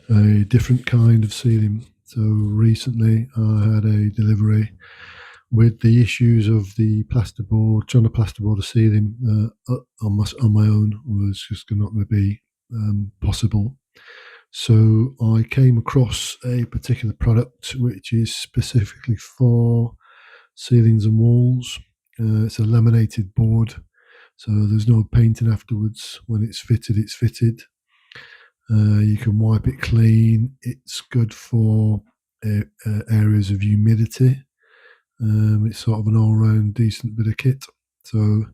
a different kind of ceiling. So recently I had a delivery with the issues of the plasterboard, trying to plasterboard a ceiling on my own was just not going to be possible. So I came across a particular product which is specifically for ceilings and walls. It's a laminated board, so there's no painting afterwards. When it's fitted, it's fitted. You can wipe it clean. It's good for areas of humidity. It's sort of an all-round decent bit of kit. So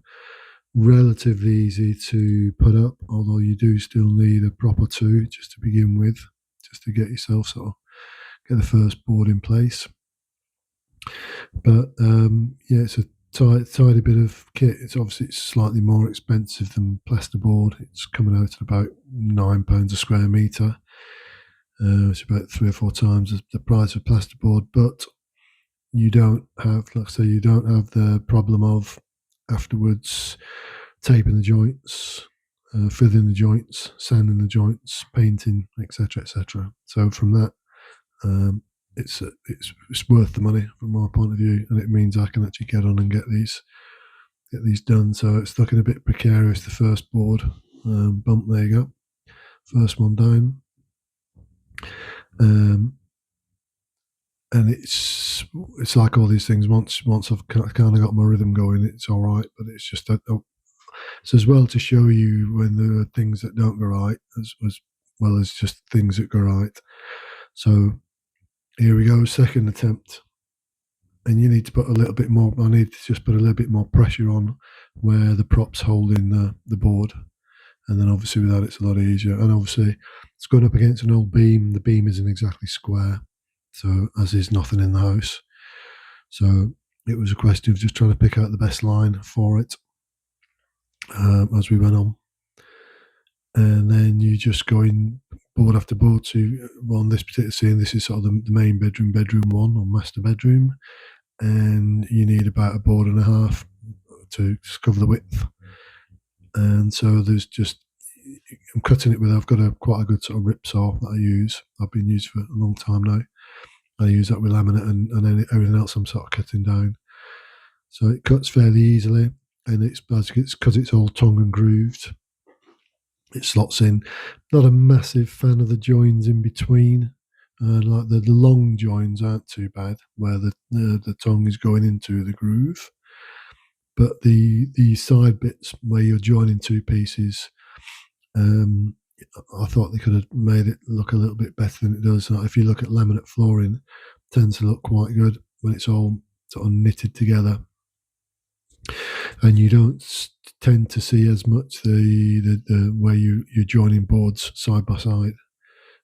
relatively easy to put up, although you do still need a prop or two just to begin with, just to get yourself sort of get the first board in place. But yeah, it's a tidy bit of kit. It's slightly more expensive than plasterboard. It's coming out at about £9 a square metre. It's about 3 or 4 times the price of plasterboard, but you don't have, like I say, you don't have the problem of afterwards taping the joints, filling the joints, sanding the joints, painting, etc., etc. So from that, it's worth the money from my point of view, and it means I can actually get on and get these done. So it's looking a bit precarious. The first board bump, there you go, first one down. And it's like all these things. Once I've kind of got my rhythm going, it's all right. But it's just that it's as well to show you when there are things that don't go right, as well as just things that go right. So here we go, second attempt, and you need to put a little bit more. I need to just put a little bit more pressure on where the prop's holding the board, and then obviously with that it's a lot easier. And obviously it's going up against an old beam. The beam isn't exactly square, so as is nothing in the house. So it was a question of just trying to pick out the best line for it as we went on. And then you just go in board after board to, on this particular scene, this is sort of the main bedroom one, or master bedroom. And you need about a board and a half to cover the width. And so there's just, I'm cutting it with, I've got quite a good sort of rip saw that I use. I've been used for a long time now. I use that with laminate, and then everything else I'm sort of cutting down. So it cuts fairly easily, and it's because it's all tongue and grooved. It slots in. Not a massive fan of the joins in between. Like the long joins aren't too bad, where the tongue is going into the groove. But the side bits where you're joining two pieces, I thought they could have made it look a little bit better than it does. If you look at laminate flooring, it tends to look quite good when it's all sort of knitted together, and you don't tend to see as much the where you're joining boards side by side.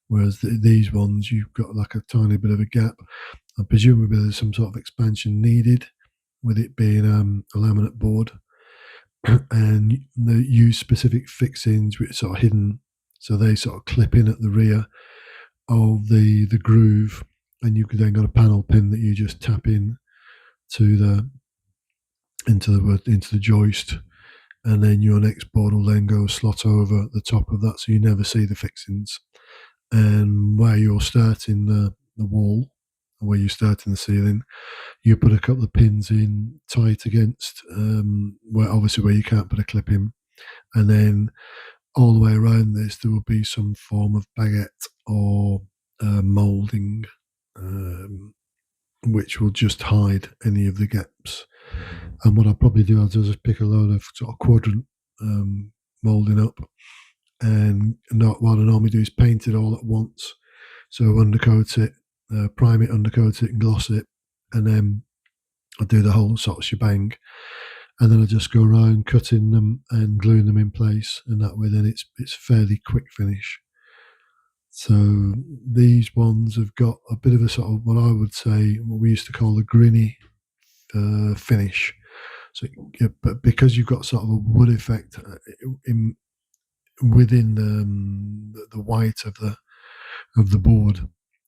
Whereas these ones, you've got like a tiny bit of a gap. Presumably there's some sort of expansion needed with it being a laminate board, and they use specific fixings which are sort of hidden, so they sort of clip in at the rear of the groove, and you then got a panel pin that you just tap in to into the joist, and then your next board will then go slot over the top of that, so you never see the fixings. And where you're starting the wall, where you're starting the ceiling, you put a couple of pins in tight against where you can't put a clip in, and then all the way around this there will be some form of baguette or moulding, which will just hide any of the gaps. And what I'll probably do, I'll just pick a load of sort of quadrant moulding up, and what I normally do is paint it all at once. So undercoat it, prime it, undercoat it, and gloss it, and then I do the whole sort of shebang. And then I just go around cutting them and gluing them in place, and that way then it's fairly quick finish. So these ones have got a bit of a sort of what I would say, what we used to call a grinny finish. So, yeah, but because you've got sort of a wood effect within the white of the board,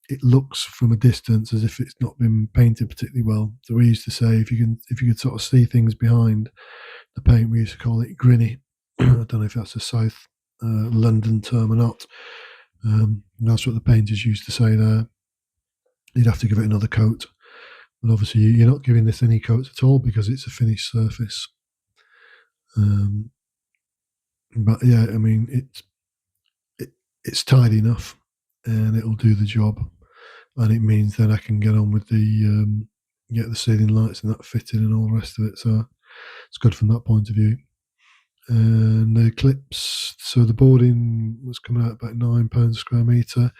it looks from a distance as if it's not been painted particularly well. So we used to say if you could sort of see things behind the paint, we used to call it grinny. I don't know if that's a South London term or not, That's what the painters used to say there. You'd have to give it another coat. And obviously, you're not giving this any coats at all because it's a finished surface. Um, but yeah, I mean, it, it's tidy enough, and it'll do the job. And it means that I can get on with get the ceiling lights and that fitted and all the rest of it. So it's good from that point of view. And the clips, so the boarding was coming out about £9 a square metre,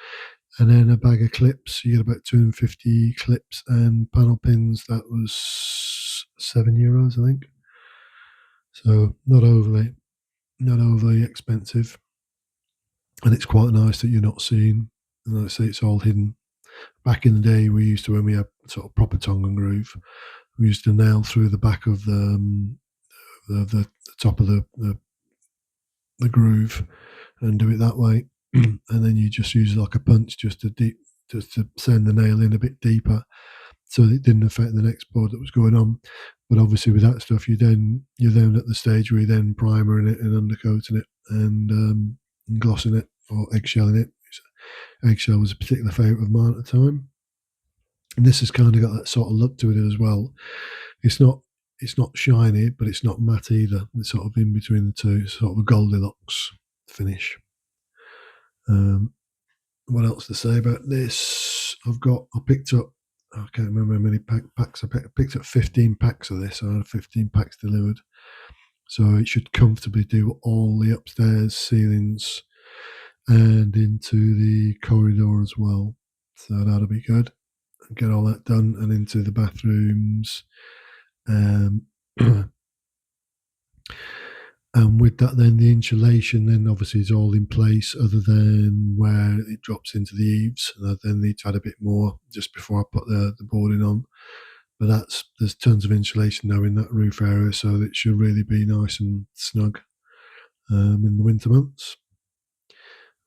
and then a bag of clips. You get about 250 clips and panel pins. That was €7, I think. So not overly expensive, and it's quite nice that you're not seeing. And like I say, it's all hidden. Back in the day, we used to, when we had sort of proper tongue and groove, we used to nail through the back of the top of the groove and do it that way, and then you just use like a punch just to send the nail in a bit deeper, so that it didn't affect the next board that was going on. But obviously, with that stuff, you're then at the stage where you're then primering it and undercoating it and glossing it or eggshelling it. Eggshell was a particular favourite of mine at the time, and this has kind of got that sort of look to it as well. It's not it's not shiny, but it's not matte either. It's sort of in between the two, sort of a Goldilocks finish. Um, what else to say about this? I picked up, I can't remember how many packs I picked up 15 packs of this. I had 15 packs delivered. So it should comfortably do all the upstairs ceilings and into the corridor as well. So that'll be good. Get all that done and into the bathrooms. Um, And with that, then the insulation, then obviously is all in place, other than where it drops into the eaves. And I then need to add a bit more just before I put the boarding on. But there's tons of insulation now in that roof area, so it should really be nice and snug in the winter months,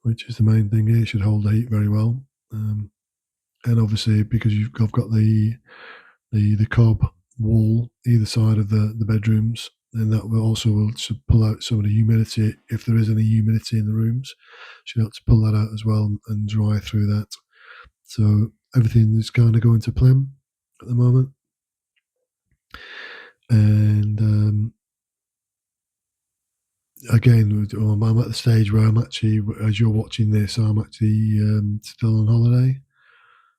which is the main thing here. It should hold the heat very well. And obviously, because I've got the cob wall either side of the bedrooms, and that will pull out some of the humidity if there is any humidity in the rooms. So you have to pull that out as well and dry through that. So everything is kind of going to plan at the moment. And again, I'm at the stage where I'm actually, as you're watching this, I'm actually still on holiday.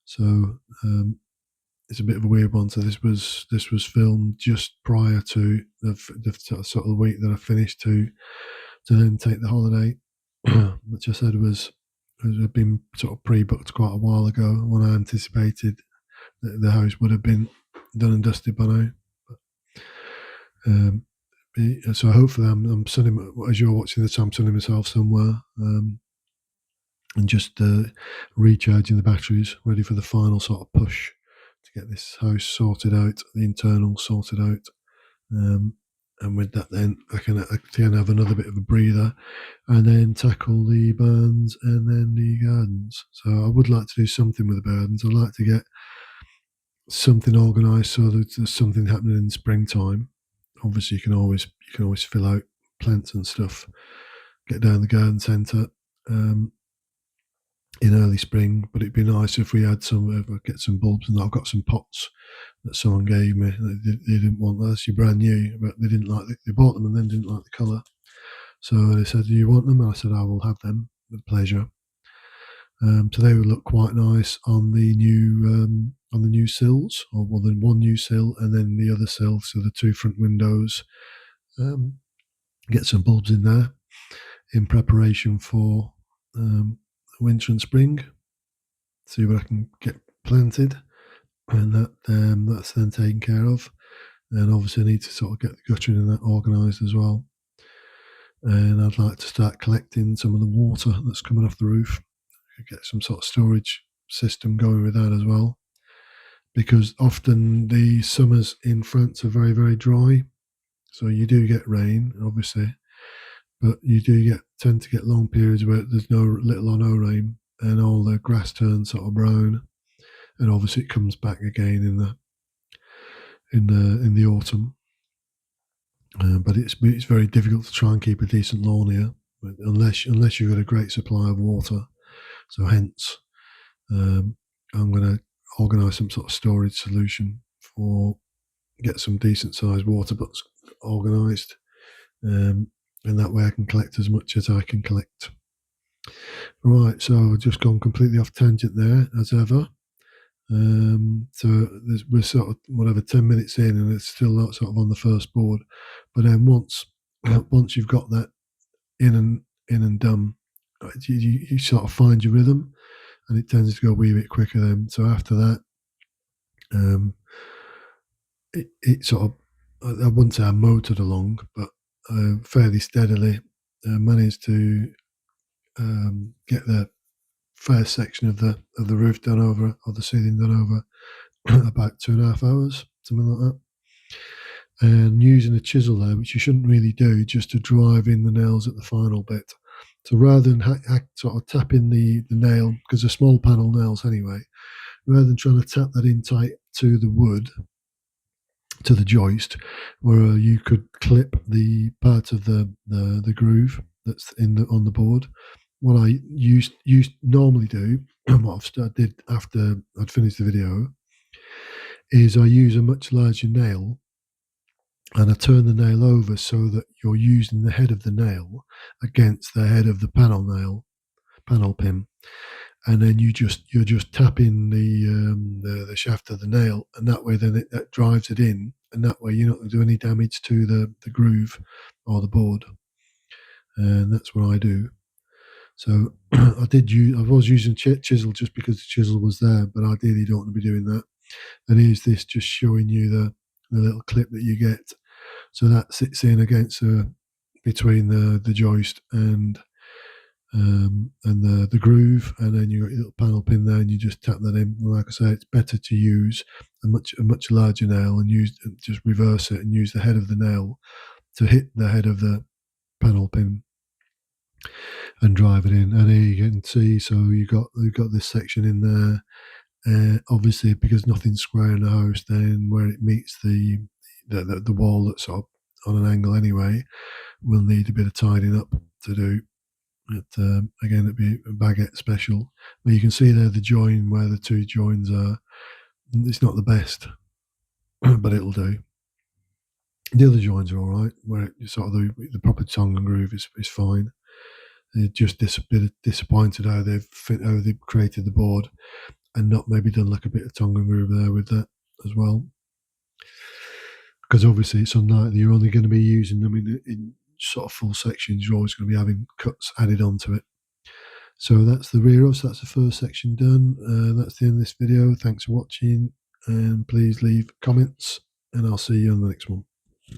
So it's a bit of a weird one. So this was filmed just prior to the sort of week that I finished to then take the holiday, which I said had been sort of pre-booked quite a while ago when I anticipated that the house would have been done and dusted by now. So hopefully I'm sunning, as you're watching this, I'm sunning myself somewhere and just recharging the batteries, ready for the final sort of push to get this house sorted out, the internal sorted out. And with that, then I can have another bit of a breather and then tackle the barns and then the gardens. So I would like to do something with the gardens. I'd like to get something organised so that there's something happening in springtime. Obviously, you can always fill out plants and stuff, get down the garden centre in early spring. But it'd be nice if we had get some bulbs, and I've got some pots that someone gave me. They didn't want that. They're brand new, but they didn't like. They bought them and then didn't like the colour. So they said, "Do you want them?" And I said, "I will have them with pleasure." So they would look quite nice on the new sills, or well, then one new sill and then the other sill, so the two front windows. Get some bulbs in there in preparation for winter and spring. See what I can get planted, and that's then taken care of. And obviously, I need to sort of get the guttering and that organised as well. And I'd like to start collecting some of the water that's coming off the roof. Get some sort of storage system going with that as well, because often the summers in France are very, very dry. So you do get rain, obviously, but you tend to get long periods where there's little or no rain, and all the grass turns sort of brown, and obviously it comes back again in the autumn. But it's very difficult to try and keep a decent lawn here, unless you've got a great supply of water. So hence, I'm going to organise some sort of storage solution for get some decent sized water butts organised, and that way I can collect as much as I can collect. Right, so I've just gone completely off tangent there, as ever. So we're sort of whatever 10 minutes in, and it's still not sort of on the first board. But then once you've got that in and done, you sort of find your rhythm, and it tends to go a wee bit quicker then. So after that, it sort of, I wouldn't say I motored along, but fairly steadily managed to get the first section of the roof done over, or the ceiling done over, about 2.5 hours, something like that. And using a chisel there, which you shouldn't really do, just to drive in the nails at the final bit. So rather than sort of tap in the nail, because they're small panel nails anyway, rather than trying to tap that in tight to the wood, to the joist, where you could clip the part of the groove that's on the board. What I used normally do, what I did after I'd finished the video, is I use a much larger nail, and I turn the nail over so that you're using the head of the nail against the head of the panel pin, and then you're just tapping the shaft of the nail, and that way then that drives it in, and that way you're not going to do any damage to the groove or the board, and that's what I do. So I was using chisel just because the chisel was there, but ideally you don't want to be doing that. And here's this just showing you the little clip that you get. So that sits in against between the joist and the groove, and then you got your little panel pin there, and you just tap that in. Like I say, it's better to use a much larger nail and just reverse it and use the head of the nail to hit the head of the panel pin and drive it in. And here you can see, so you've got this section in there. Obviously, because nothing's square in the house, then where it meets the wall that's sort of on an angle anyway, will need a bit of tidying up to do. But again, it'd be a baguette special. But you can see there the join where the two joins are. It's not the best, but it'll do. The other joins are all right, where it sort of the proper tongue and groove is fine. It's just a bit disappointed how they've created the board and not maybe done like a bit of tongue and groove there with that as well. Because obviously it's unlikely you're only going to be using them in sort of full sections. You're always going to be having cuts added onto it. So that's the rear of, so that's the first section done. That's the end of this video. Thanks for watching, and please leave comments, and I'll see you on the next one.